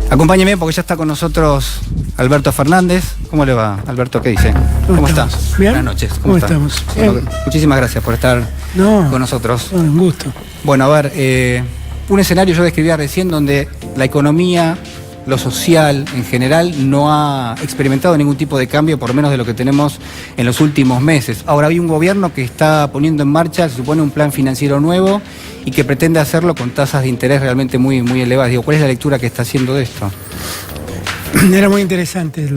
Acompáñeme porque ya está con nosotros Alberto Fernández. ¿Cómo le va, Alberto? ¿Qué dice? ¿Cómo está? ¿Bien? Buenas noches. ¿Cómo estamos? Bueno, muchísimas gracias por estar con nosotros. Un gusto. Bueno, a ver, un escenario yo describía recién donde la economía, lo social en general, no ha experimentado ningún tipo de cambio, por lo menos de lo que tenemos en los últimos meses. Ahora hay un gobierno que está poniendo en marcha, se supone, un plan financiero nuevo y que pretende hacerlo con tasas de interés realmente muy elevadas. Digo, ¿cuál es la lectura que está haciendo de esto? Era muy interesante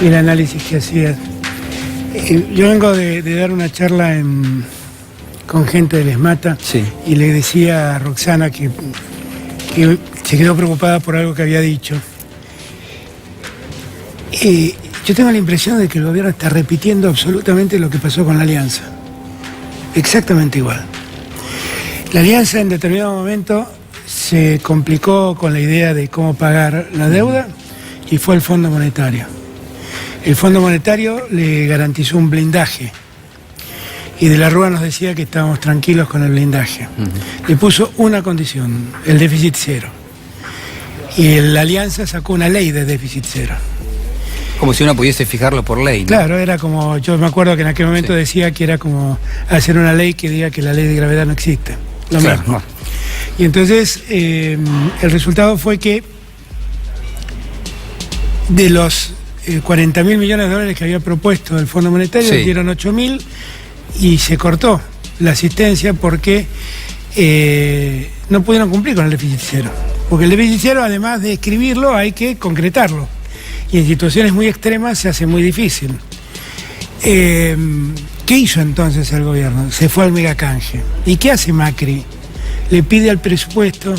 el análisis que hacías. Yo vengo de dar una charla con gente del ESMATA, sí, y le decía a Roxana que se quedó preocupada por algo que había dicho. Yo tengo la impresión de que el gobierno está repitiendo absolutamente lo que pasó con la Alianza. Exactamente igual. La Alianza en determinado momento se complicó con la idea de cómo pagar la deuda y fue el Fondo Monetario. El Fondo Monetario le garantizó un blindaje y de la Rúa nos decía que estábamos tranquilos con el blindaje. Le puso una condición, el déficit cero. Y la Alianza sacó una ley de déficit cero. Como si uno pudiese fijarlo por ley, ¿no? Claro, era como, yo me acuerdo que en aquel momento decía que era como hacer una ley que diga que la ley de gravedad no existe. Lo mismo. No. Y entonces el resultado fue que de los 40.000 millones de dólares que había propuesto el Fondo Monetario, dieron 8.000 y se cortó la asistencia porque no pudieron cumplir con el déficit cero. Porque el déficit cero, además de escribirlo, hay que concretarlo. Y en situaciones muy extremas se hace muy difícil. ¿Qué hizo entonces el gobierno? Se fue al megacanje. ¿Y qué hace Macri? Le pide al presupuesto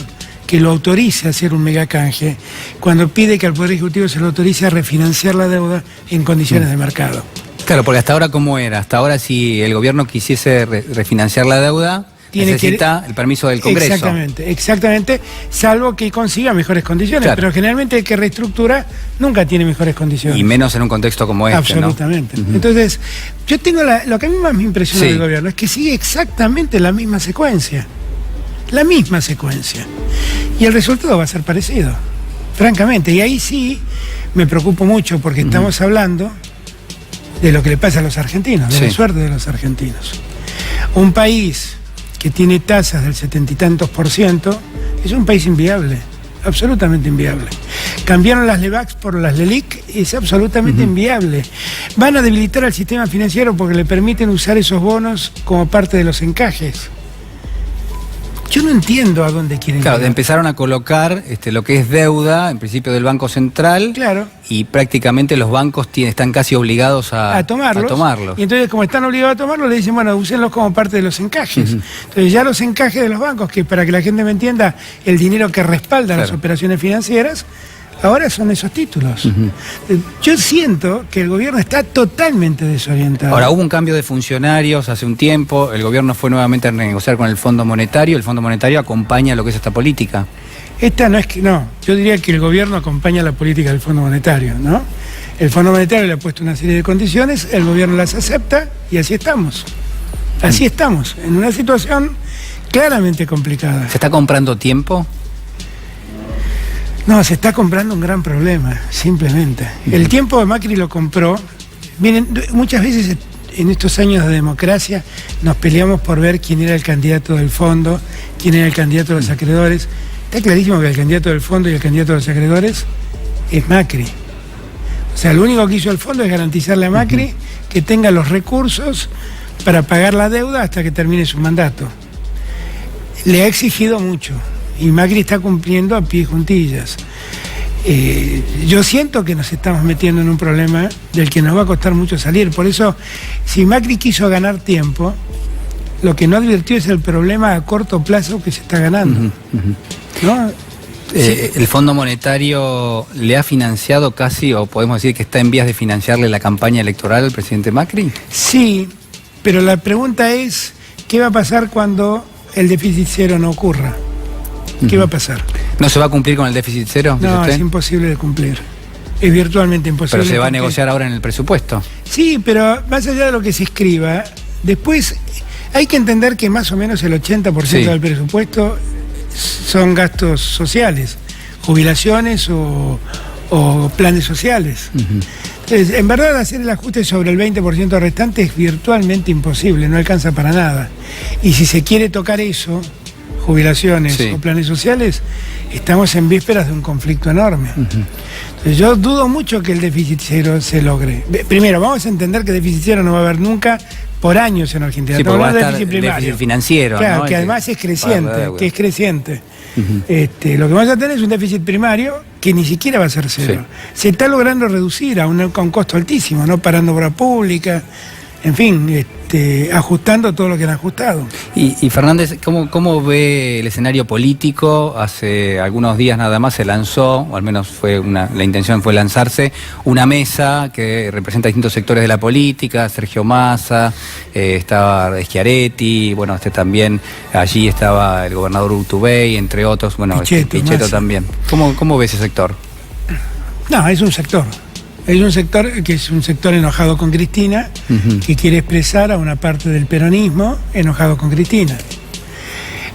que lo autorice a hacer un megacanje, cuando pide que al Poder Ejecutivo se lo autorice a refinanciar la deuda en condiciones de mercado. Claro, porque hasta ahora, ¿cómo era? Hasta ahora, si el gobierno quisiese refinanciar la deuda, necesita el permiso del Congreso. Exactamente, salvo que consiga mejores condiciones, claro. Pero generalmente el que reestructura nunca tiene mejores condiciones. Y menos en un contexto como este, absolutamente, ¿no? Entonces, yo tengo lo que a mí más me impresiona del gobierno es que sigue exactamente la misma secuencia. La misma secuencia. Y el resultado va a ser parecido, francamente. Y ahí sí me preocupo mucho porque estamos hablando de lo que le pasa a los argentinos, de la suerte de los argentinos. Un país que tiene tasas del 70 y tantos % es un país inviable, absolutamente inviable. Cambiaron las LEVAX por las LELIC, es absolutamente inviable. Van a debilitar al sistema financiero porque le permiten usar esos bonos como parte de los encajes. Yo no entiendo a dónde quieren llegar. Claro, empezaron a colocar lo que es deuda, en principio del Banco Central, claro, y prácticamente los bancos están casi obligados a tomarlos. Y entonces, como están obligados a tomarlos, le dicen, bueno, úsenlos como parte de los encajes. Entonces ya los encajes de los bancos, que para que la gente me entienda, el dinero que respalda las operaciones financieras, ahora son esos títulos. Yo siento que el gobierno está totalmente desorientado. Ahora, hubo un cambio de funcionarios hace un tiempo, el gobierno fue nuevamente a negociar con el Fondo Monetario, el Fondo Monetario acompaña lo que es esta política. Yo diría que el gobierno acompaña la política del Fondo Monetario, ¿no? El Fondo Monetario le ha puesto una serie de condiciones, el gobierno las acepta y así estamos. Así estamos, en una situación claramente complicada. ¿Se está comprando tiempo? No, se está comprando un gran problema, simplemente. El tiempo de Macri lo compró. Miren, muchas veces en estos años de democracia nos peleamos por ver quién era el candidato del fondo, quién era el candidato de los acreedores. Está clarísimo que el candidato del fondo y el candidato de los acreedores es Macri. O sea, lo único que hizo el fondo es garantizarle a Macri que tenga los recursos para pagar la deuda hasta que termine su mandato. Le ha exigido mucho. Y Macri está cumpliendo a pie juntillas. Yo siento que nos estamos metiendo en un problema del que nos va a costar mucho salir. Por eso, si Macri quiso ganar tiempo, lo que no advirtió es el problema a corto plazo que se está ganando. ¿No? ¿El Fondo Monetario le ha financiado casi, o podemos decir que está en vías de financiarle la campaña electoral al presidente Macri? Sí, pero la pregunta es, ¿qué va a pasar cuando el déficit cero no ocurra? ¿Qué va a pasar? ¿No se va a cumplir con el déficit cero? No, es imposible de cumplir. Es virtualmente imposible. Pero se va a negociar ahora en el presupuesto. Sí, pero más allá de lo que se escriba, después hay que entender que más o menos el 80% del presupuesto son gastos sociales. jubilaciones o planes sociales. Entonces, en verdad, hacer el ajuste sobre el 20% restante es virtualmente imposible, no alcanza para nada. Y si se quiere tocar eso, jubilaciones o planes sociales, estamos en vísperas de un conflicto enorme. Entonces, yo dudo mucho que el déficit cero se logre. Primero, vamos a entender que déficit cero no va a haber nunca por años en Argentina. Sí, porque va a estar déficit financiero. Claro, ¿no? que además es creciente, lo que vamos a tener es un déficit primario que ni siquiera va a ser cero. Se está logrando reducir a un costo altísimo, ¿no? Parando obra pública, en fin, ajustando todo lo que han ajustado. Y Fernández, ¿cómo ve el escenario político? Hace algunos días nada más se lanzó, o al menos la intención fue lanzarse, una mesa que representa distintos sectores de la política. Sergio Massa, estaba Schiaretti, bueno, también, allí estaba el gobernador Urtubey, entre otros, bueno, Pichetto también. ¿Cómo ve ese sector? No, es un sector. Es un sector que es un sector enojado con Cristina, que quiere expresar a una parte del peronismo enojado con Cristina.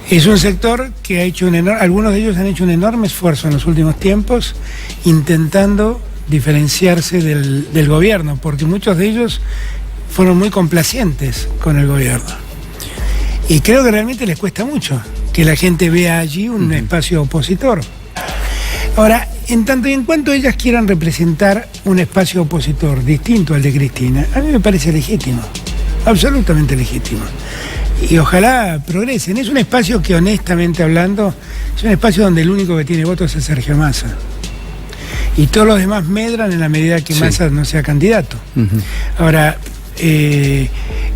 Es un sector que ha hecho algunos de ellos han hecho un enorme esfuerzo en los últimos tiempos intentando diferenciarse del gobierno, porque muchos de ellos fueron muy complacientes con el gobierno. Y creo que realmente les cuesta mucho que la gente vea allí un espacio opositor. Ahora, en tanto y en cuanto ellas quieran representar un espacio opositor distinto al de Cristina, a mí me parece legítimo, absolutamente legítimo. Y ojalá progresen. Es un espacio que, honestamente hablando, es un espacio donde el único que tiene votos es Sergio Massa. Y todos los demás medran en la medida que Massa no sea candidato. Ahora,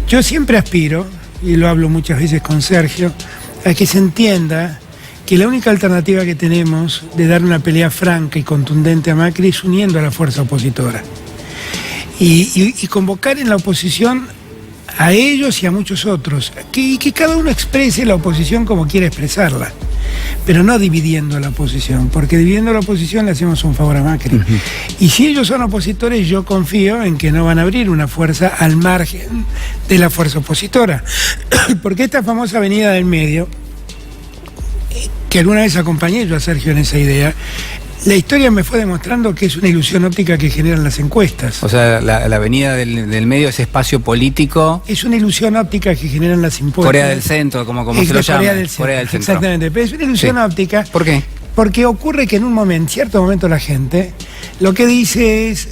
yo siempre aspiro, y lo hablo muchas veces con Sergio, a que se entienda que la única alternativa que tenemos de dar una pelea franca y contundente a Macri es uniendo a la fuerza opositora. Y convocar en la oposición a ellos y a muchos otros, que cada uno exprese la oposición como quiera expresarla, pero no dividiendo la oposición, porque dividiendo la oposición le hacemos un favor a Macri. Y si ellos son opositores, yo confío en que no van a abrir una fuerza al margen de la fuerza opositora, porque esta famosa avenida del medio, que alguna vez acompañé yo a Sergio en esa idea, la historia me fue demostrando que es una ilusión óptica que generan las encuestas. O sea, la avenida del medio, ese espacio político... Es una ilusión óptica que generan las encuestas. Corea del Centro, como se lo llama. Corea del Centro. Exactamente, pero es una ilusión óptica. ¿Por qué? Porque ocurre que en cierto momento la gente lo que dice es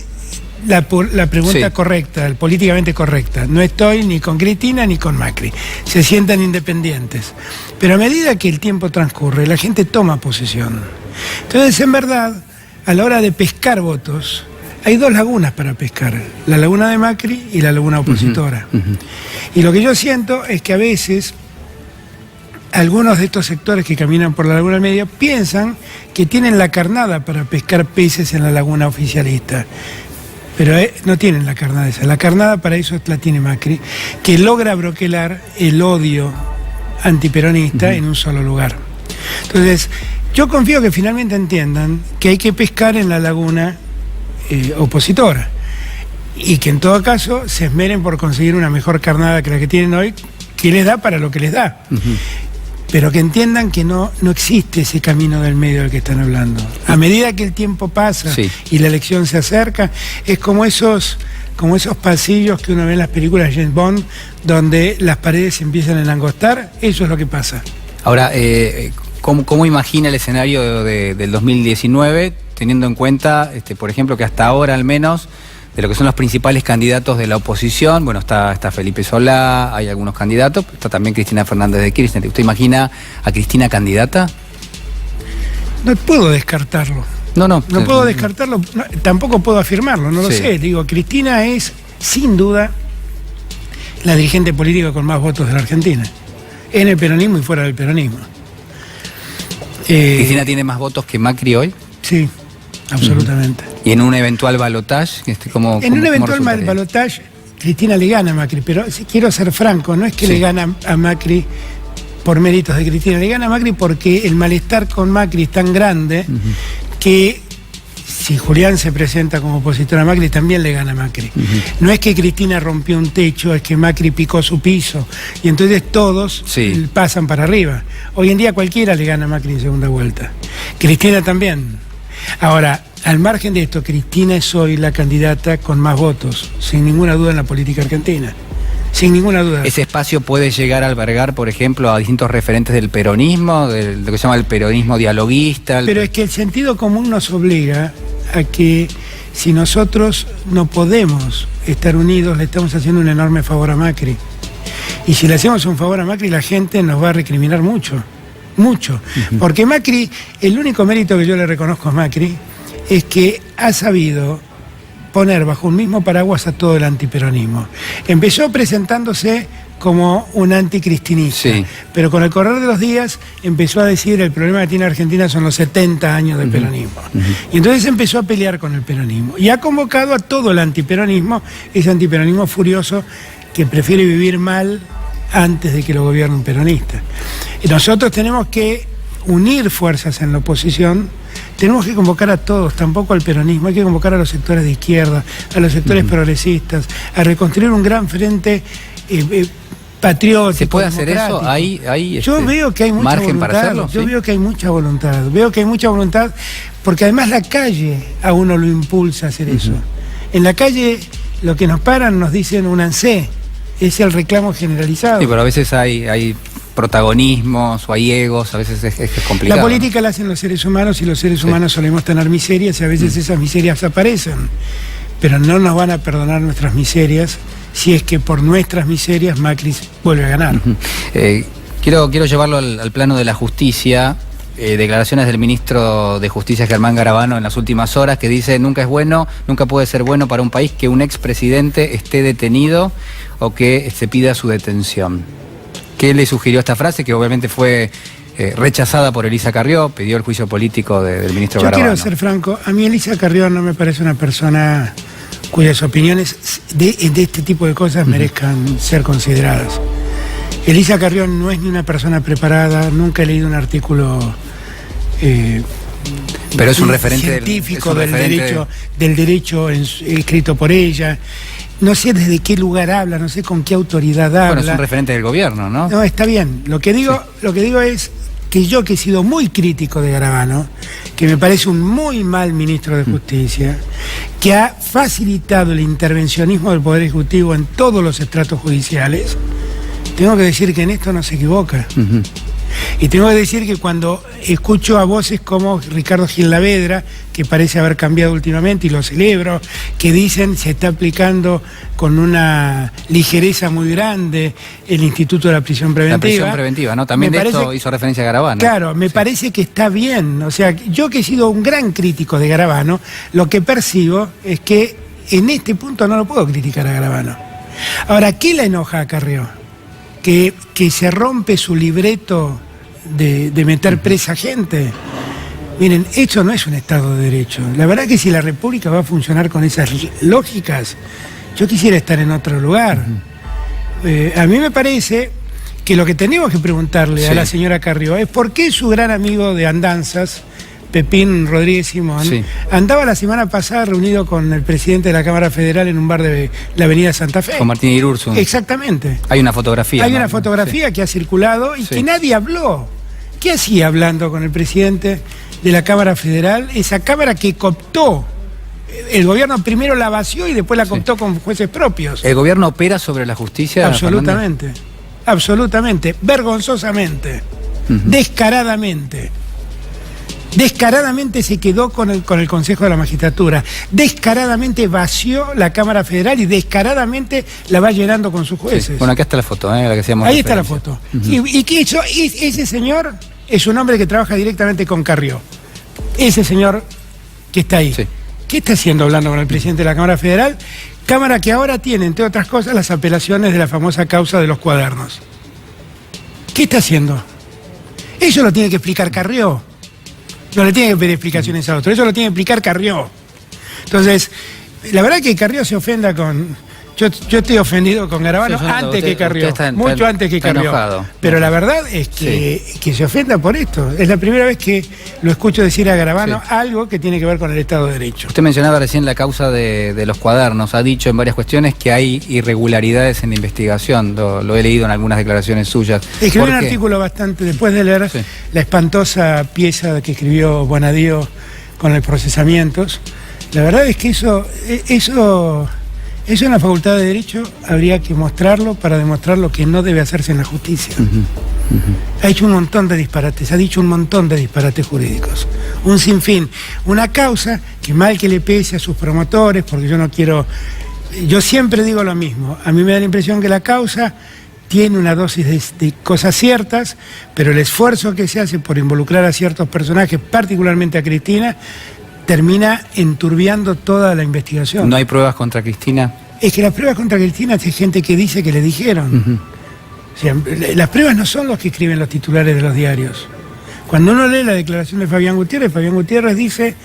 la pregunta correcta, políticamente correcta. No estoy ni con Cristina ni con Macri. Se sientan independientes. Pero a medida que el tiempo transcurre, la gente toma posesión. Entonces, en verdad, a la hora de pescar votos, hay dos lagunas para pescar. La laguna de Macri y la laguna opositora. Y lo que yo siento es que a veces algunos de estos sectores que caminan por la laguna del medio piensan que tienen la carnada para pescar peces en la laguna oficialista. Pero no tienen la carnada esa. La carnada para eso la tiene Macri, que logra broquelar el odio antiperonista en un solo lugar. Entonces, yo confío que finalmente entiendan que hay que pescar en la laguna opositora y que en todo caso se esmeren por conseguir una mejor carnada que la que tienen hoy, que les da para lo que les da. Pero que entiendan que no existe ese camino del medio del que están hablando. A medida que el tiempo pasa y la elección se acerca, es como esos pasillos que uno ve en las películas de James Bond, donde las paredes se empiezan a enangostar. Eso es lo que pasa. Ahora, ¿cómo imagina el escenario del 2019, teniendo en cuenta, por ejemplo, que hasta ahora al menos, de lo que son los principales candidatos de la oposición, bueno, está Felipe Solá, hay algunos candidatos, está también Cristina Fernández de Kirchner. ¿Usted imagina a Cristina candidata? No puedo descartarlo. No puedo descartarlo, tampoco puedo afirmarlo, no lo sé. Digo, Cristina es, sin duda, la dirigente política con más votos de la Argentina, en el peronismo y fuera del peronismo. ¿Cristina tiene más votos que Macri hoy? Sí, absolutamente. ¿Y en un eventual balotaje? En un eventual balotaje, Cristina le gana a Macri, pero si quiero ser franco, no es que le gana a Macri por méritos de Cristina, le gana a Macri porque el malestar con Macri es tan grande que si Julián se presenta como opositor a Macri, también le gana a Macri. No es que Cristina rompió un techo, es que Macri picó su piso. Y entonces todos pasan para arriba. Hoy en día cualquiera le gana a Macri en segunda vuelta. Cristina también. Ahora, al margen de esto, Cristina es hoy la candidata con más votos, sin ninguna duda, en la política argentina. Sin ninguna duda. ¿Ese espacio puede llegar a albergar, por ejemplo, a distintos referentes del peronismo, de lo que se llama el peronismo dialoguista? Pero es que el sentido común nos obliga a que si nosotros no podemos estar unidos, le estamos haciendo un enorme favor a Macri. Y si le hacemos un favor a Macri, la gente nos va a recriminar mucho. Mucho. Porque Macri, el único mérito que yo le reconozco a Macri es que ha sabido poner bajo un mismo paraguas a todo el antiperonismo. Empezó presentándose como un anticristinista, pero con el correr de los días empezó a decir el problema que tiene Argentina son los 70 años de peronismo. Y entonces empezó a pelear con el peronismo. Y ha convocado a todo el antiperonismo, ese antiperonismo furioso que prefiere vivir mal antes de que lo gobierne un peronista. Y nosotros tenemos que unir fuerzas en la oposición, tenemos que convocar a todos, tampoco al peronismo, hay que convocar a los sectores de izquierda, a los sectores progresistas, a reconstruir un gran frente patriótico. ¿Se puede hacer eso? Yo veo que hay mucha margen voluntad, para hacerlo, yo veo que hay mucha voluntad, porque además la calle a uno lo impulsa a hacer eso. En la calle lo que nos paran nos dicen únanse, es el reclamo generalizado. Sí, pero a veces hay protagonismos o hay egos, a veces es complicado. La política la hacen los seres humanos y los seres humanos solemos tener miserias y a veces esas miserias aparecen, pero no nos van a perdonar nuestras miserias si es que por nuestras miserias Macri vuelve a ganar. Quiero llevarlo al plano de la justicia. Declaraciones del ministro de Justicia, Germán Garabano, en las últimas horas, que dice: nunca puede ser bueno para un país que un expresidente esté detenido o que se pida su detención. ¿Qué le sugirió esta frase, que obviamente fue rechazada por Elisa Carrió, pidió el juicio político del ministro Garabano? Yo quiero ser franco, a mí Elisa Carrió no me parece una persona cuyas opiniones de este tipo de cosas merezcan ser consideradas. Elisa Carrió no es ni una persona preparada, nunca he leído un artículo pero es un referente científico del derecho escrito por ella. No sé desde qué lugar habla, no sé con qué autoridad habla. Bueno, es un referente del gobierno, ¿no? No, está bien. Lo que digo es que yo, que he sido muy crítico de Garabano, que me parece un muy mal ministro de Justicia, que ha facilitado el intervencionismo del Poder Ejecutivo en todos los estratos judiciales, tengo que decir que en esto no se equivoca. Y tengo que decir que cuando escucho a voces como Ricardo Gil Lavedra, que parece haber cambiado últimamente, y lo celebro, que dicen se está aplicando con una ligereza muy grande el Instituto de la Prisión Preventiva. La prisión preventiva, ¿no? También de esto hizo referencia a Garabano. Claro, me parece que está bien. O sea, yo, que he sido un gran crítico de Garabano, lo que percibo es que en este punto no lo puedo criticar a Garabano. Ahora, ¿qué la enoja a Carrió? Que se rompe su libreto de meter presa gente. Miren, esto no es un Estado de Derecho. La verdad que si la República va a funcionar con esas lógicas, yo quisiera estar en otro lugar. A mí me parece que lo que tenemos que preguntarle a la señora Carrió es por qué su gran amigo de andanzas, Pepín Rodríguez Simón, andaba la semana pasada reunido con el presidente de la Cámara Federal en un bar de la avenida Santa Fe. Con Martín Irursun. Exactamente. Hay una fotografía. Hay una fotografía que ha circulado y que nadie habló. ¿Qué hacía hablando con el presidente de la Cámara Federal? Esa Cámara que cooptó. El gobierno primero la vació y después la cooptó con jueces propios. ¿El gobierno opera sobre la justicia? Absolutamente. Fernández? Absolutamente. Vergonzosamente. Descaradamente. Descaradamente se quedó con el Consejo de la Magistratura, descaradamente vació la Cámara Federal y descaradamente la va llenando con sus jueces. Sí. Bueno, acá está la foto, la que decíamos. Ahí está la foto. Y que ese señor es un hombre que trabaja directamente con Carrió. Ese señor que está ahí. Sí. ¿Qué está haciendo hablando con el presidente de la Cámara Federal? Cámara que ahora tiene, entre otras cosas, las apelaciones de la famosa causa de los cuadernos. ¿Qué está haciendo? Eso lo tiene que explicar Carrió. No le tiene que pedir explicaciones a otro, eso lo tiene que explicar Carrió. Entonces, la verdad que Carrió se ofenda con... Yo estoy ofendido con Garabano antes que Carrió, mucho antes que Carrió. Enojado. Pero la verdad es que se ofenda por esto. Es la primera vez que lo escucho decir a Garabano algo que tiene que ver con el Estado de Derecho. Usted mencionaba recién la causa de los cuadernos. Ha dicho en varias cuestiones que hay irregularidades en la investigación. Lo he leído en algunas declaraciones suyas. Escribí un artículo bastante, después de leer la espantosa pieza que escribió Bonadío con los procesamientos. La verdad es que eso en la Facultad de Derecho habría que mostrarlo para demostrar lo que no debe hacerse en la justicia. Ha hecho un montón de disparates, ha dicho un montón de disparates jurídicos. Un sinfín. Una causa que mal que le pese a sus promotores, porque yo no quiero... Yo siempre digo lo mismo. A mí me da la impresión que la causa tiene una dosis de cosas ciertas, pero el esfuerzo que se hace por involucrar a ciertos personajes, particularmente a Cristina, termina enturbiando toda la investigación. ¿No hay pruebas contra Cristina? Es que las pruebas contra Cristina hay gente que dice que le dijeron. O sea, las pruebas no son los que escriben los titulares de los diarios. Cuando uno lee la declaración de Fabián Gutiérrez dice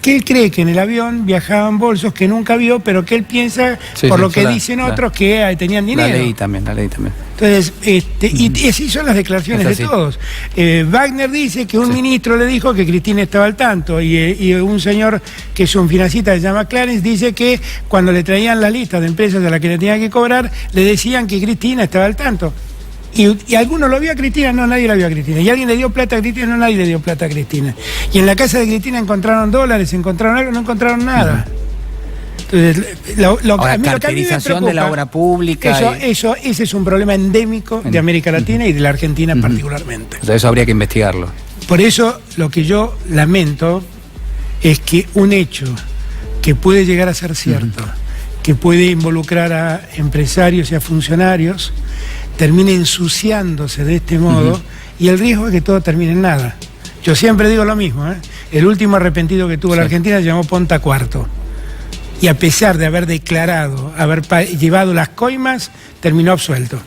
que él cree que en el avión viajaban bolsos que nunca vio, pero que él piensa, por lo que dicen otros, que tenían dinero. La leí también. Entonces, y así son las declaraciones de todos. Wagner dice que un ministro le dijo que Cristina estaba al tanto, y un señor que es un financista que se llama Clarence dice que cuando le traían la lista de empresas a las que le tenían que cobrar, le decían que Cristina estaba al tanto. Y alguno lo vio a Cristina, no, nadie la vio a Cristina. Y alguien le dio plata a Cristina, no, nadie le dio plata a Cristina. Y en la casa de Cristina encontraron dólares, encontraron algo, no encontraron nada. Entonces, caracterización de la obra pública. Ese es un problema endémico de América Latina y de la Argentina particularmente. Entonces eso habría que investigarlo. Por eso lo que yo lamento es que un hecho que puede llegar a ser cierto, que puede involucrar a empresarios y a funcionarios, termine ensuciándose de este modo, y el riesgo es que todo termine en nada. Yo siempre digo lo mismo, el último arrepentido que tuvo la Argentina se llamó Ponta Cuarto, y a pesar de haber declarado, haber llevado las coimas, terminó absuelto.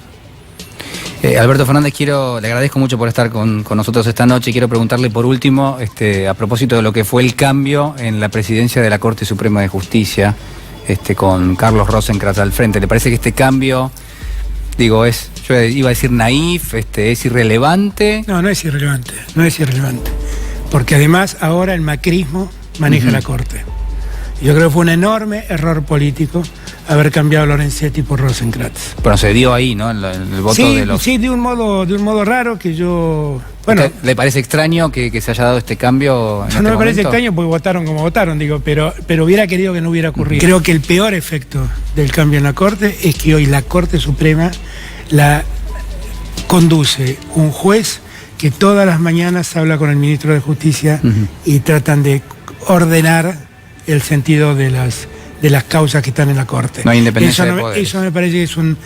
Alberto Fernández, le agradezco mucho por estar con nosotros esta noche. Quiero preguntarle por último, a propósito de lo que fue el cambio en la presidencia de la Corte Suprema de Justicia, con Carlos Rosenkrantz al frente. ¿Le parece que este cambio, yo iba a decir naif, es irrelevante? No es irrelevante, porque además ahora el macrismo maneja la Corte. Yo creo que fue un enorme error político haber cambiado a Lorenzetti por Rosenkrantz. Pero se dio ahí, ¿no? El voto de los... Sí, de un modo raro que yo... Bueno, ¿le parece extraño que se haya dado este cambio? No me parece extraño porque votaron como votaron, pero hubiera querido que no hubiera ocurrido. Creo que el peor efecto del cambio en la Corte es que hoy la Corte Suprema la conduce un juez que todas las mañanas habla con el ministro de Justicia y tratan de ordenar el sentido de las causas que están en la Corte. No hay independencia de poderes. Eso me parece que es un...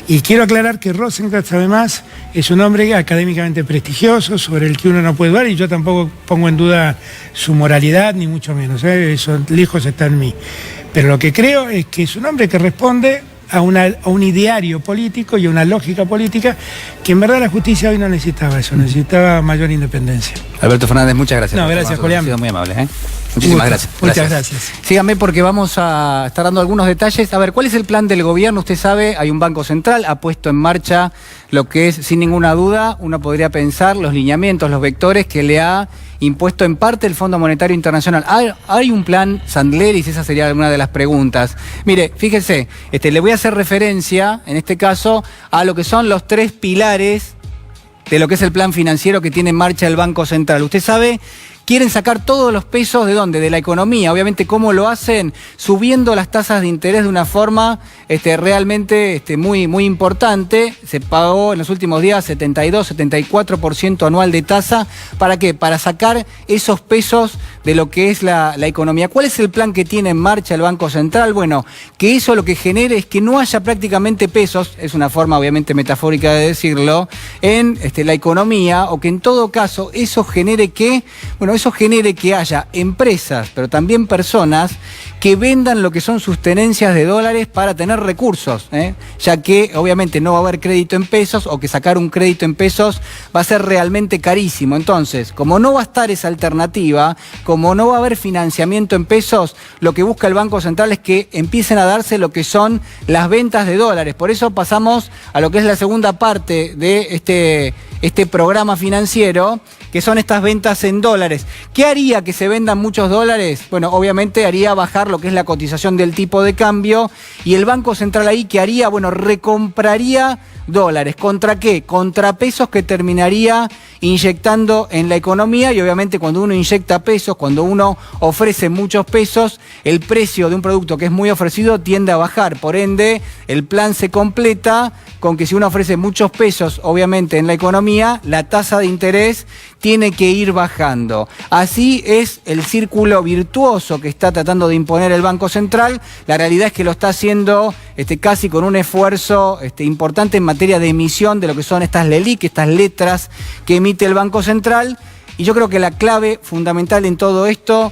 Y quiero aclarar que Rosenkrantz además es un hombre académicamente prestigioso, sobre el que uno no puede dudar, y yo tampoco pongo en duda su moralidad, ni mucho menos, eso lejos está en mí. Pero lo que creo es que es un hombre que responde a un ideario político y a una lógica política que en verdad la justicia hoy no necesitaba eso, necesitaba mayor independencia. Alberto Fernández, muchas gracias. No, gracias, Julián. Ha sido muy amable. Muchísimas gracias. Muchas gracias. Síganme porque vamos a estar dando algunos detalles. A ver, ¿cuál es el plan del gobierno? Usted sabe, hay un Banco Central, ha puesto en marcha lo que es, sin ninguna duda, uno podría pensar, los lineamientos, los vectores que le ha impuesto en parte el Fondo Monetario Internacional. ¿Hay un plan Sandleris? Esa sería una de las preguntas. Mire, fíjese, le voy a hacer referencia, en este caso, a lo que son los 3 pilares de lo que es el plan financiero que tiene en marcha el Banco Central. Usted sabe, quieren sacar todos los pesos ¿de dónde? De la economía. Obviamente, ¿cómo lo hacen? Subiendo las tasas de interés de una forma realmente muy, muy importante. Se pagó en los últimos días 72, 74% anual de tasa. ¿Para qué? Para sacar esos pesos de lo que es la economía. ¿Cuál es el plan que tiene en marcha el Banco Central? Bueno, que eso lo que genere es que no haya prácticamente pesos, es una forma obviamente metafórica de decirlo, en la economía, o que en todo caso eso genere que, bueno, eso genere que haya empresas, pero también personas que vendan lo que son sus tenencias de dólares para tener recursos, ya que obviamente no va a haber crédito en pesos o que sacar un crédito en pesos va a ser realmente carísimo. Entonces, como no va a estar esa alternativa, como no va a haber financiamiento en pesos, lo que busca el Banco Central es que empiecen a darse lo que son las ventas de dólares. Por eso pasamos a lo que es la segunda parte de este programa financiero, que son estas ventas en dólares. ¿Qué haría que se vendan muchos dólares? Bueno, obviamente haría bajar lo que es la cotización del tipo de cambio, y el Banco Central ahí, ¿qué haría? Bueno, recompraría dólares. ¿Contra qué? Contra pesos que terminaría inyectando en la economía, y obviamente cuando uno inyecta pesos, cuando uno ofrece muchos pesos, el precio de un producto que es muy ofrecido tiende a bajar. Por ende, el plan se completa con que si uno ofrece muchos pesos, obviamente en la economía, la tasa de interés tiene que ir bajando. Así es el círculo virtuoso que está tratando de imponer el Banco Central. La realidad es que lo está haciendo casi con un esfuerzo importante en materia de emisión de lo que son estas LELIQ, estas letras que emite el Banco Central. Y yo creo que la clave fundamental en todo esto,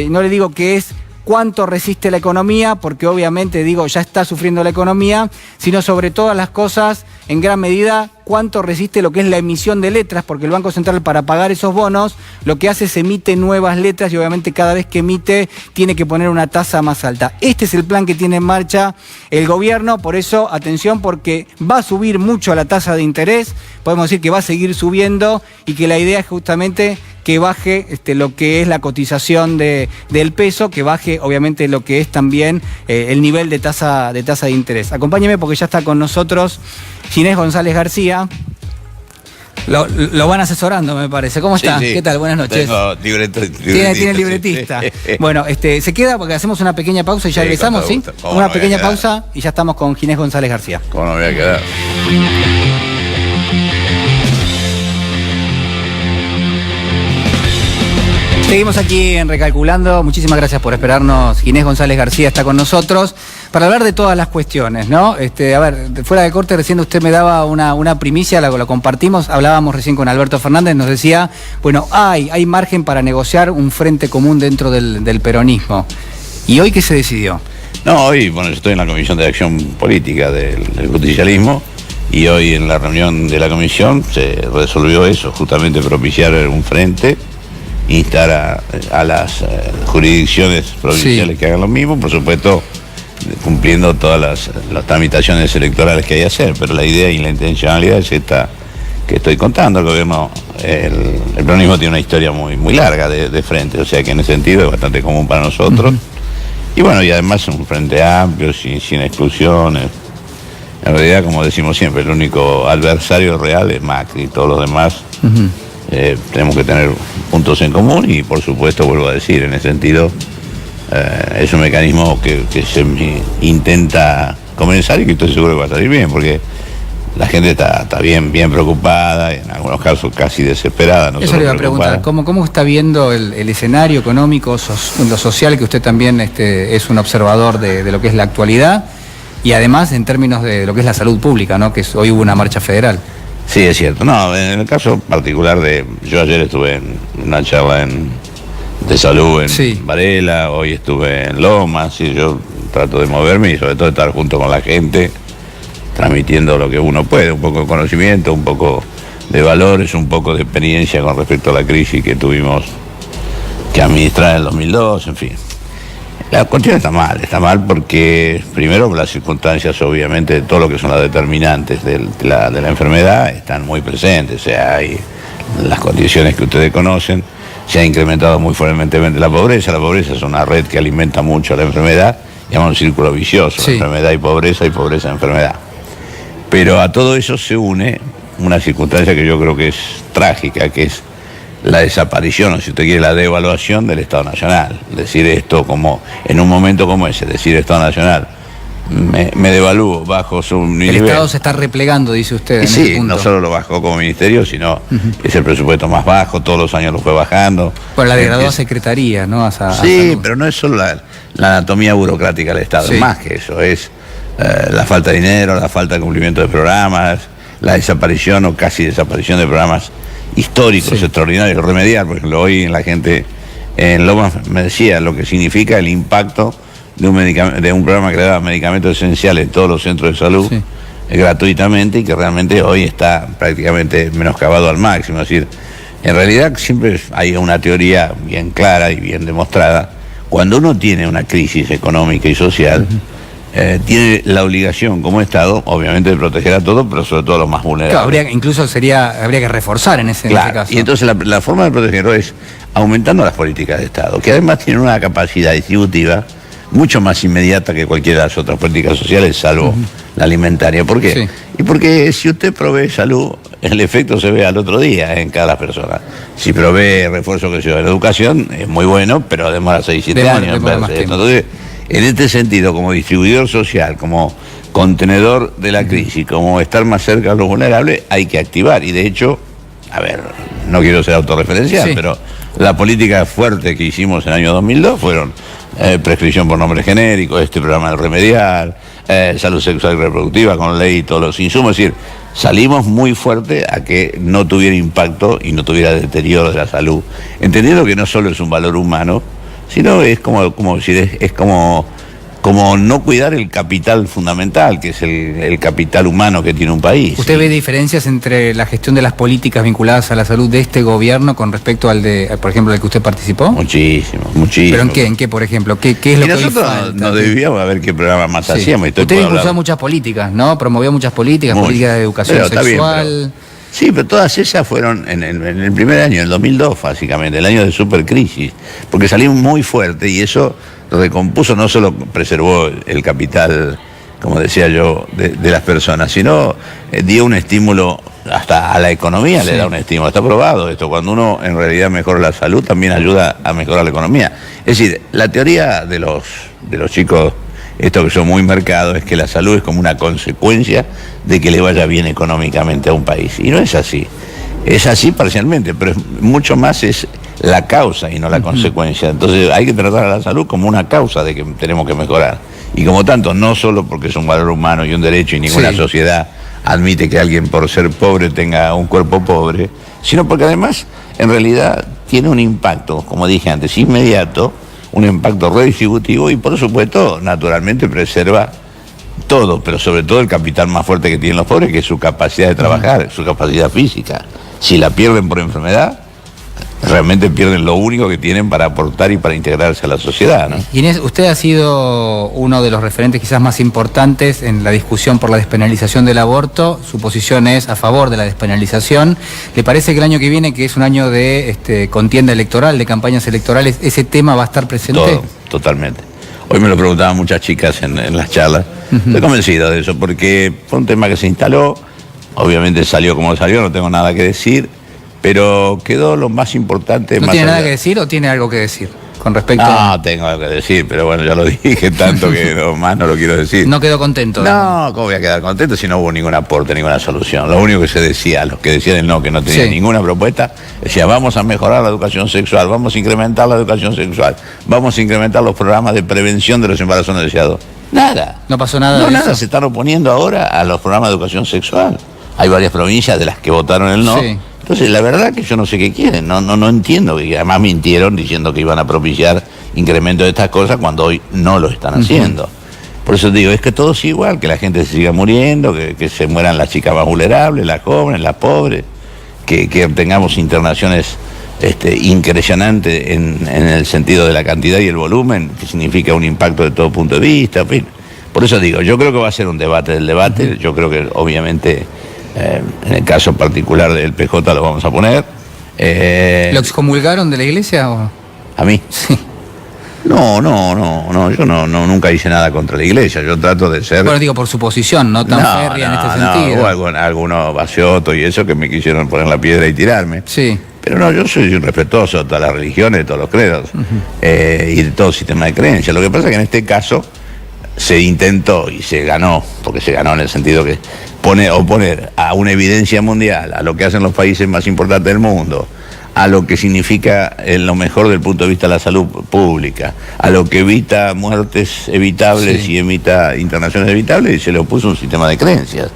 no le digo que es cuánto resiste la economía, porque obviamente ya está sufriendo la economía, sino sobre todas las cosas, en gran medida, cuánto resiste lo que es la emisión de letras, porque el Banco Central, para pagar esos bonos, lo que hace es emite nuevas letras, y obviamente cada vez que emite tiene que poner una tasa más alta. Este es el plan que tiene en marcha el gobierno. Por eso, atención, porque va a subir mucho la tasa de interés, podemos decir que va a seguir subiendo, y que la idea es justamente que baje lo que es la cotización del peso, que baje obviamente lo que es también el nivel de tasa de interés. Acompáñeme porque ya está con nosotros Ginés González García. Lo van asesorando, me parece. ¿Cómo está? Sí. ¿Qué tal? Buenas noches. Tengo libretista. Tiene libretista. Sí. Bueno, se queda porque hacemos una pequeña pausa y ya regresamos, ¿sí? Una pequeña pausa y ya estamos con Ginés González García. ¿Cómo no me voy a quedar? Seguimos aquí en Recalculando. Muchísimas gracias por esperarnos. Ginés González García está con nosotros para hablar de todas las cuestiones, ¿no? A ver, fuera de corte, recién usted me daba una primicia, lo compartimos. Hablábamos recién con Alberto Fernández, nos decía, bueno, hay margen para negociar un frente común dentro del peronismo. ¿Y hoy qué se decidió? No, hoy, yo estoy en la Comisión de Acción Política del Justicialismo, y hoy en la reunión de la comisión se resolvió eso, justamente propiciar un frente, instar a las jurisdicciones provinciales que hagan lo mismo, por supuesto cumpliendo todas las tramitaciones electorales que hay que hacer, pero la idea y la intencionalidad es esta que estoy contando. El gobierno, el peronismo tiene una historia muy larga de frente, o sea que en ese sentido es bastante común para nosotros. Y bueno, y además es un frente amplio, sin exclusiones. En realidad, como decimos siempre, el único adversario real es Macri, todos los demás tenemos que tener puntos en común, y por supuesto, vuelvo a decir, en ese sentido es un mecanismo que se intenta comenzar y que estoy seguro que va a salir bien, porque la gente está bien preocupada, en algunos casos casi desesperada. No. Eso le iba a preguntar, ¿cómo está viendo el escenario económico, lo social, que usted también es un observador de lo que es la actualidad, y además en términos de lo que es la salud pública, ¿no? Que hoy hubo una marcha federal? Sí, es cierto. No, en el caso particular yo ayer estuve en una charla de salud en Varela, hoy estuve en Lomas, y yo trato de moverme y sobre todo estar junto con la gente, transmitiendo lo que uno puede, un poco de conocimiento, un poco de valores, un poco de experiencia con respecto a la crisis que tuvimos que administrar en el 2002, en fin. La cuestión está mal porque primero las circunstancias, obviamente, de todo lo que son las determinantes de la enfermedad están muy presentes, o sea, hay las condiciones que ustedes conocen, se ha incrementado muy fuertemente la pobreza es una red que alimenta mucho a la enfermedad, llama un círculo vicioso, sí. Enfermedad y pobreza, enfermedad. Pero a todo eso se une una circunstancia que yo creo que es trágica, que es la desaparición, o si usted quiere, la devaluación del Estado Nacional. Decir esto como en un momento como ese, decir Estado Nacional, me devalúo, bajo su nivel. El Estado se está replegando, dice usted. En sí, ese punto. No solo lo bajó como ministerio, sino es el presupuesto más bajo, todos los años lo fue bajando. Por la degradó a secretaría, ¿no? Sí, pero no es solo la anatomía burocrática del Estado, es más que eso, es la falta de dinero, la falta de cumplimiento de programas, la desaparición o casi desaparición de programas históricos, extraordinarios, remediar. Por ejemplo, hoy la gente en Lomas me decía lo que significa el impacto de un programa que le da medicamentos esenciales en todos los centros de salud gratuitamente, y que realmente hoy está prácticamente menoscabado al máximo. Es decir, en realidad siempre hay una teoría bien clara y bien demostrada. Cuando uno tiene una crisis económica y social, tiene la obligación como Estado, obviamente, de proteger a todos, pero sobre todo a los más vulnerables. Claro, habría que reforzar en ese caso. Y entonces la forma de protegerlo es aumentando las políticas de Estado, que además tienen una capacidad distributiva mucho más inmediata que cualquiera de las otras políticas sociales, salvo la alimentaria. ¿Por qué? Sí. Y porque si usted provee salud, el efecto se ve al otro día en cada persona. Si provee refuerzo que se da en educación, es muy bueno, pero demora 6-7 años en verse. Entonces, en este sentido, como distribuidor social, como contenedor de la crisis, como estar más cerca de los vulnerables, hay que activar. Y de hecho, a ver, no quiero ser autorreferencial, pero la política fuerte que hicimos en el año 2002 fueron prescripción por nombre genérico, este programa del remediar, salud sexual y reproductiva con ley y todos los insumos. Es decir, salimos muy fuerte a que no tuviera impacto y no tuviera deterioro de la salud, entendiendo que no solo es un valor humano, sino es como no cuidar el capital fundamental, que es el capital humano que tiene un país. ¿Usted ve diferencias entre la gestión de las políticas vinculadas a la salud de este gobierno con respecto al de, por ejemplo, al que usted participó? Muchísimo. ¿Pero en qué, por ejemplo? ¿Qué es lo que nosotros nos debíamos a ver qué programa más hacíamos. Usted impulsó muchas políticas, ¿no? Promovió muchas políticas de educación sexual. Sí, pero todas esas fueron en el primer año, en el 2002, básicamente, el año de supercrisis, porque salimos muy fuerte y eso recompuso, no solo preservó el capital, como decía yo, de las personas, sino dio un estímulo hasta a la economía, le da un estímulo. Está probado esto, cuando uno en realidad mejora la salud, también ayuda a mejorar la economía. Es decir, la teoría de los chicos, estos que son muy mercados, es que la salud es como una consecuencia de que le vaya bien económicamente a un país. Y no es así. Es así parcialmente, pero mucho más es la causa y no la consecuencia. Entonces hay que tratar a la salud como una causa de que tenemos que mejorar. Y como tanto, no solo porque es un valor humano y un derecho, y ninguna sociedad admite que alguien por ser pobre tenga un cuerpo pobre, sino porque además en realidad tiene un impacto, como dije antes, inmediato, un impacto redistributivo, y por supuesto, naturalmente preserva todo, pero sobre todo el capital más fuerte que tienen los pobres, que es su capacidad de trabajar, su capacidad física. Si la pierden por enfermedad, realmente pierden lo único que tienen para aportar y para integrarse a la sociedad, ¿no? Inés, usted ha sido uno de los referentes quizás más importantes en la discusión por la despenalización del aborto. Su posición es a favor de la despenalización. ¿Le parece que el año que viene, que es un año de contienda electoral, de campañas electorales, ese tema va a estar presente? Todo, totalmente. Hoy me lo preguntaban muchas chicas en las charlas. Estoy convencido de eso, porque fue un tema que se instaló, obviamente salió como salió, no tengo nada que decir, pero quedó lo más importante. ¿No tiene nada que decir o tiene algo que decir con respecto No, tengo algo que decir, pero bueno, ya lo dije tanto que más no lo quiero decir. ¿No quedó contento? No, ¿cómo voy a quedar contento si no hubo ningún aporte, ninguna solución? Lo único que se decía, los que decían el no, que no tenían ninguna propuesta, decía, vamos a mejorar la educación sexual, vamos a incrementar la educación sexual, vamos a incrementar los programas de prevención de los embarazos no deseados. Nada. No pasó nada. No, nada, se están oponiendo ahora a los programas de educación sexual. Hay varias provincias de las que votaron el no. Sí. Entonces, la verdad que yo no sé qué quieren, no entiendo, y además mintieron diciendo que iban a propiciar incremento de estas cosas cuando hoy no lo están haciendo. Por eso digo, es que todo es igual, que la gente se siga muriendo, que se mueran las chicas más vulnerables, las jóvenes, las pobres, que tengamos internaciones impresionantes en el sentido de la cantidad y el volumen, que significa un impacto de todo punto de vista, en fin. Por eso digo, yo creo que va a ser un debate del debate, yo creo que obviamente... en el caso particular del PJ lo vamos a poner. ¿Lo excomulgaron de la iglesia o...? ¿A mí? Sí. No, yo nunca hice nada contra la iglesia, yo trato de ser... Bueno, digo, por su posición, no tan férrea en este sentido. Hubo algunos vaciotos y eso que me quisieron poner la piedra y tirarme. Sí. Pero no, yo soy un respetuoso de todas las religiones, de todos los credos, y de todo sistema de creencias. Lo que pasa es que en este caso se intentó y se ganó, porque se ganó en el sentido que oponer a una evidencia mundial, a lo que hacen los países más importantes del mundo, a lo que significa lo mejor del punto de vista de la salud pública, a lo que evita muertes evitables y evita internaciones evitables, y se le opuso un sistema de creencias.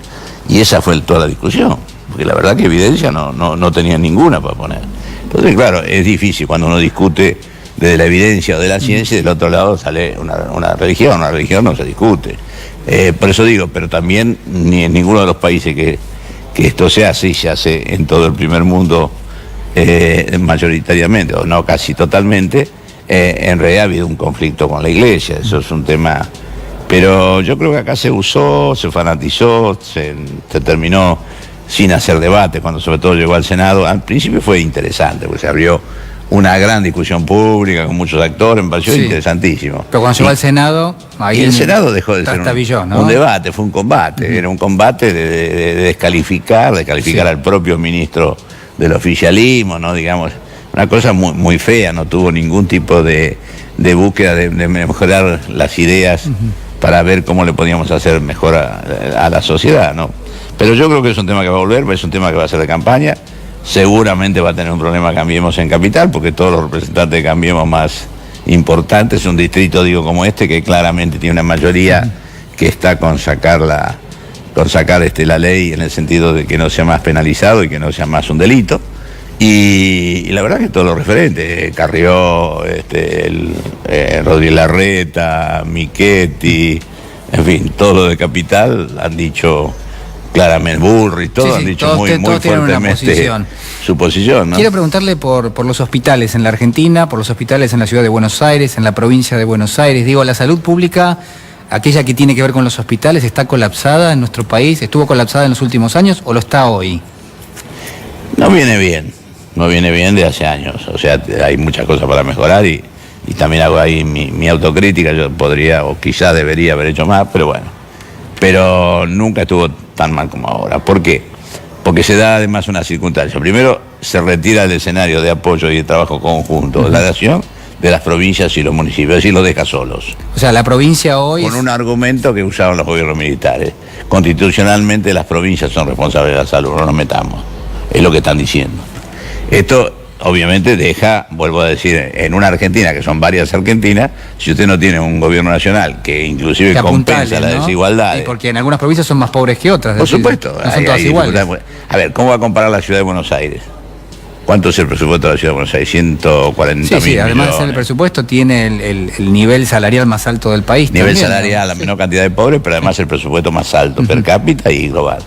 Y esa fue toda la discusión. porque la verdad que evidencia no tenían ninguna para poner. Entonces, claro, es difícil cuando uno discute desde la evidencia o de la ciencia, y del otro lado sale una religión no se discute. Por eso digo, pero también ni en ninguno de los países que esto se hace, y se hace en todo el primer mundo mayoritariamente, o no casi totalmente, en realidad ha habido un conflicto con la iglesia, eso es un tema. Pero yo creo que acá se usó, se fanatizó, se terminó sin hacer debate, cuando sobre todo llegó al Senado. Al principio fue interesante, porque se abrió una gran discusión pública con muchos actores, me pareció interesantísimo. Pero cuando llegó al Senado, ahí el Senado dejó de ser un debate, fue un combate, era un combate de descalificar al propio ministro del oficialismo, ¿no? Digamos, una cosa muy, muy fea, no tuvo ningún tipo de búsqueda de mejorar las ideas para ver cómo le podíamos hacer mejor a la sociedad, ¿no? Pero yo creo que es un tema que va a volver, es un tema que va a ser de campaña. Seguramente va a tener un problema Cambiemos en Capital, porque todos los representantes de Cambiemos más importantes, un distrito, digo, como este, que claramente tiene una mayoría que está con sacar la ley en el sentido de que no sea más penalizado y que no sea más un delito. Y la verdad que todos los referentes, Carrió, Rodríguez Larreta, Michetti, en fin, todos los de Capital han dicho claramente, Bullrich, todos han dicho muy fuertemente su posición, ¿no? Quiero preguntarle por los hospitales en la Argentina, por los hospitales en la ciudad de Buenos Aires, en la provincia de Buenos Aires. Digo, la salud pública, aquella que tiene que ver con los hospitales, ¿está colapsada en nuestro país? ¿Estuvo colapsada en los últimos años o lo está hoy? No viene bien de hace años. O sea, hay muchas cosas para mejorar y también hago ahí mi autocrítica. Yo podría o quizás debería haber hecho más, pero bueno. Pero nunca estuvo tan mal como ahora. ¿Por qué? Porque se da además una circunstancia. Primero, se retira del escenario de apoyo y de trabajo conjunto de la nación, de las provincias y los municipios, es decir, los deja solos. O sea, la provincia hoy... Con un argumento que usaron los gobiernos militares. Constitucionalmente las provincias son responsables de la salud, no nos metamos. Es lo que están diciendo. Esto obviamente deja, vuelvo a decir, en una Argentina, que son varias Argentinas, si usted no tiene un gobierno nacional que inclusive compensa la desigualdad. Y porque en algunas provincias son más pobres que otras. Por supuesto. No son todas iguales. A ver, ¿cómo va a comparar la ciudad de Buenos Aires? ¿Cuánto es el presupuesto de la ciudad de Buenos Aires? 140 mil millones. Sí, además de ser el presupuesto, tiene el nivel salarial más alto del país. Nivel también, salarial, la menor cantidad de pobres, pero además el presupuesto más alto per cápita y global.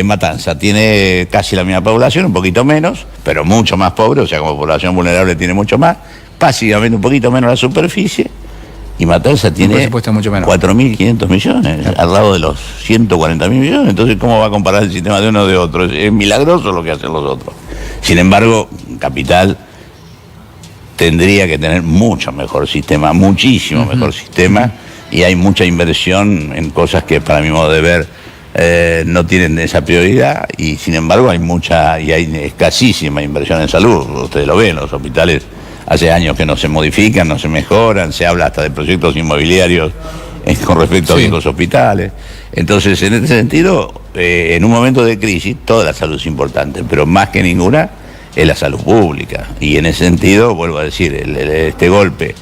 Matanza tiene casi la misma población, un poquito menos, pero mucho más pobre, o sea, como población vulnerable tiene mucho más, básicamente un poquito menos la superficie, y Matanza tiene 4.500 millones, al lado de los 140.000 millones. Entonces, ¿cómo va a comparar el sistema de uno de otro? Es milagroso lo que hacen los otros. Sin embargo, Capital tendría que tener mucho mejor sistema, muchísimo mejor sistema, y hay mucha inversión en cosas que, para mi modo de ver, no tienen esa prioridad, y sin embargo hay escasísima inversión en salud. Ustedes lo ven, los hospitales hace años que no se modifican, no se mejoran, se habla hasta de proyectos inmobiliarios con respecto a viejos hospitales. Entonces, en este sentido, en un momento de crisis, toda la salud es importante, pero más que ninguna es la salud pública. Y en ese sentido, vuelvo a decir, este golpe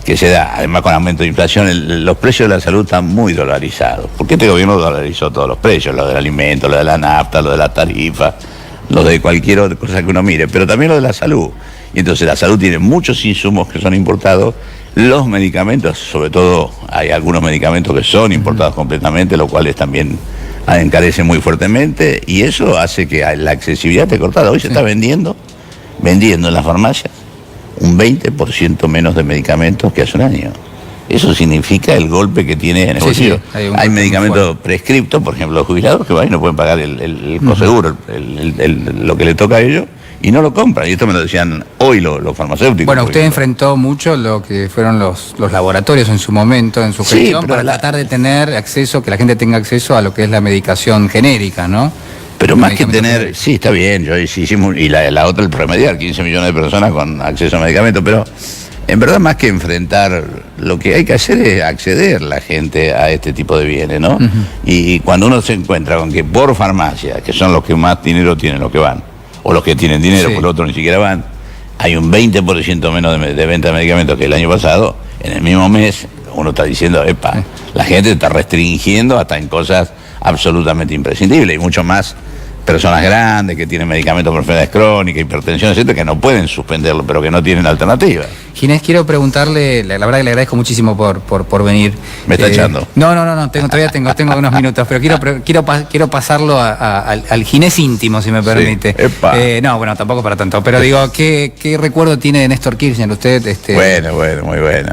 que se da, además con aumento de inflación, los precios de la salud están muy dolarizados. Porque este gobierno dolarizó todos los precios, lo del alimento, lo de la nafta, lo de la tarifa, lo de cualquier otra cosa que uno mire, pero también lo de la salud. Y entonces la salud tiene muchos insumos que son importados, los medicamentos, sobre todo hay algunos medicamentos que son importados completamente, lo cual también encarece muy fuertemente, y eso hace que la accesibilidad esté cortada. Hoy se está vendiendo en las farmacias un 20% menos de medicamentos que hace un año. Eso significa el golpe que tiene en el bolsillo. Hay medicamentos prescriptos, por ejemplo, los jubilados que van y no pueden pagar el coseguro, lo que le toca a ellos, y no lo compran. Y esto me lo decían hoy los farmacéuticos. Bueno, usted enfrentó mucho lo que fueron los laboratorios en su momento, en su gestión, para tratar de tener acceso, que la gente tenga acceso a lo que es la medicación genérica, ¿no? Pero más que tener, sí, está bien, hicimos, y la otra, el promediar 15 millones de personas con acceso a medicamentos, pero en verdad más que enfrentar, lo que hay que hacer es acceder la gente a este tipo de bienes, ¿no? Y cuando uno se encuentra con que por farmacia, que son los que más dinero tienen los que van, o los que tienen dinero, por otros ni siquiera van, hay un 20% menos de venta de medicamentos que el año pasado, en el mismo mes, uno está diciendo, la gente está restringiendo hasta en cosas absolutamente imprescindibles, y mucho más personas grandes que tienen medicamentos por enfermedades crónicas, hipertensión, etcétera, que no pueden suspenderlo, pero que no tienen alternativa. Ginés, quiero preguntarle, la verdad que le agradezco muchísimo por venir. ¿Me está echando? No, todavía tengo unos minutos, pero quiero pasarlo al Ginés íntimo, si me permite. Sí, no, bueno, tampoco para tanto, pero digo, ¿qué recuerdo tiene de Néstor Kirchner usted? Bueno, muy bueno.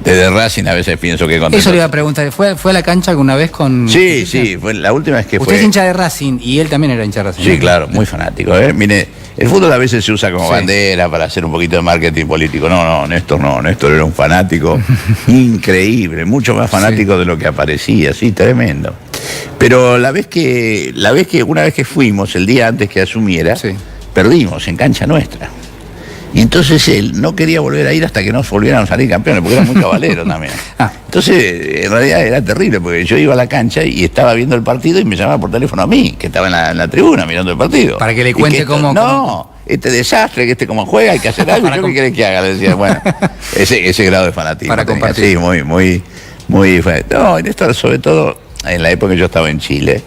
Desde Racing a veces pienso que contento. Eso le iba a preguntar, ¿fue a la cancha alguna vez con...? Sí, fue la última vez que Usted es hincha de Racing y él también era hincha de Racing. Sí, claro, muy fanático. Mire, el fútbol a veces se usa como bandera para hacer un poquito de marketing político. Néstor era un fanático increíble, mucho más fanático de lo que aparecía, sí, tremendo. Pero una vez que fuimos, el día antes que asumiera, perdimos en cancha nuestra. Y entonces él no quería volver a ir hasta que nos volvieran a salir campeones, porque era muy cabalero también. Entonces, en realidad era terrible, porque yo iba a la cancha y estaba viendo el partido y me llamaba por teléfono a mí, que estaba en la tribuna mirando el partido. Para que le cuente cómo... No, este desastre, que cómo juega, hay que hacer algo. ¿Yo qué querés que haga? Le decía, bueno, ese grado de fanatismo. Para compartir. Sí, muy. No, en esto, sobre todo, en la época que yo estaba en Chile,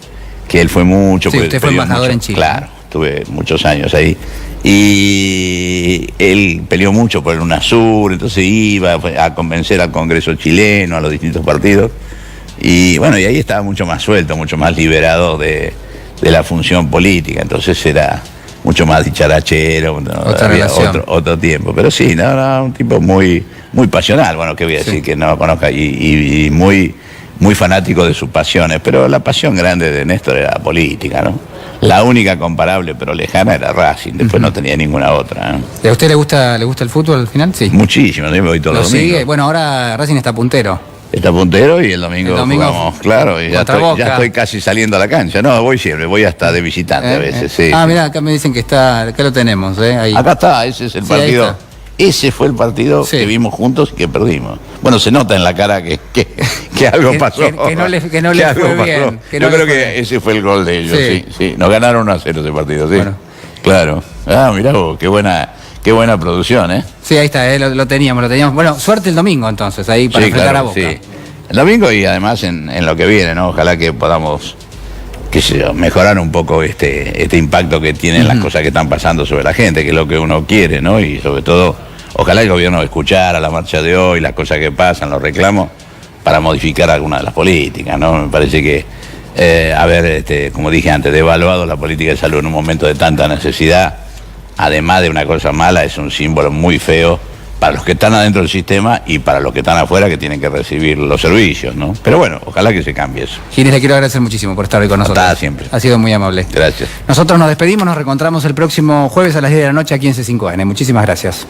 que él fue mucho... Sí, usted fue embajador en Chile. Claro, tuve muchos años ahí. Y él peleó mucho por el UNASUR, entonces iba a convencer al Congreso chileno, a los distintos partidos. Y bueno, y ahí estaba mucho más suelto, mucho más liberado de la función política. Entonces era mucho más dicharachero, otro tiempo. Pero sí, un tipo muy pasional, bueno, qué voy a decir que no lo conozca, y muy fanático de sus pasiones. Pero la pasión grande de Néstor era la política, ¿no? La única comparable pero lejana era Racing, después no tenía ninguna otra. ¿A usted le gusta el fútbol al final? Sí. Muchísimo, yo me voy todos los domingos. Bueno, ahora Racing está puntero. Está puntero y el domingo jugamos, claro, y ya estoy casi saliendo a la cancha. No, voy siempre, voy hasta de visitante a veces, sí. Mirá, acá me dicen que acá lo tenemos, ahí. Acá está, ese es el partido. Ese fue el partido que vimos juntos y que perdimos. Bueno, se nota en la cara que algo pasó. Que no le fue bien. Yo creo que ese fue el gol de ellos, sí. Nos ganaron 1-0 ese partido, sí. Bueno. Claro. Mirá vos, qué buena producción, ¿eh? Sí, ahí está, lo teníamos. Bueno, suerte el domingo entonces, ahí para enfrentar a Boca. Sí. El domingo y además en lo que viene, ¿no? Ojalá que podamos, mejorar un poco este impacto que tienen las cosas que están pasando sobre la gente, que es lo que uno quiere, ¿no? Y sobre todo, ojalá el gobierno escuchara la marcha de hoy, las cosas que pasan, los reclamos, para modificar algunas de las políticas, ¿no? Me parece que como dije antes, devaluado la política de salud en un momento de tanta necesidad, además de una cosa mala, es un símbolo muy feo para los que están adentro del sistema y para los que están afuera, que tienen que recibir los servicios, ¿no? Pero bueno, ojalá que se cambie eso. Ginés, le quiero agradecer muchísimo por estar hoy con nosotros. Hasta siempre. Ha sido muy amable. Gracias. Nosotros nos despedimos, nos reencontramos el próximo jueves a las 10 de la noche aquí en C5N. Muchísimas gracias.